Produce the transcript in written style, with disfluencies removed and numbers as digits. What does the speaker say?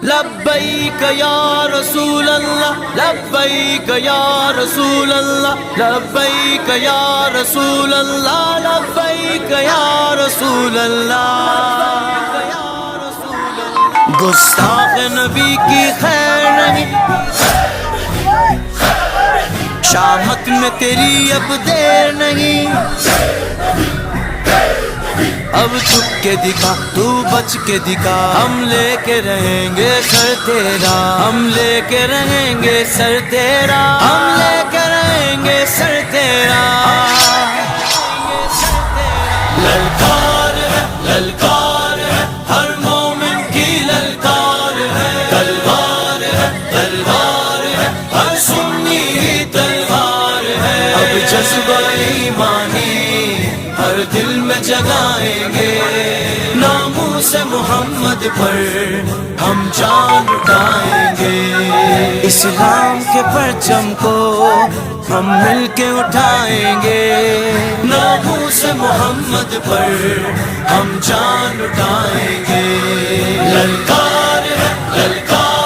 لبیک یا رسول اللہ لبیک یا رسول اللہ لبیک یا رسول اللہ لبیک یا رسول اللہ گستاخ نبی کی خیر نہیں شامت میں تیری اب دیر نہیں اب چھپ کے دکھا تو بچ کے دکھا ہم لے کے رہیں گے سر تیرا ہم لے کے رہیں گے سر تیرا ہم لے کے رہیں گے سر تیرا للکار ہے للکار ہے ہر مومن کی للکار ہے تلوار ہے تلوار ہے ہر سنی ہی تلوار ہے اب جذبہ ایمانی ہر دل میں جگائیں گے ناموس محمد پر ہم جان اٹھائیں گے اسلام کے پرچم کو ہم مل کے اٹھائیں گے ناموس محمد پر ہم جان اٹھائیں گے للکار ہے للکار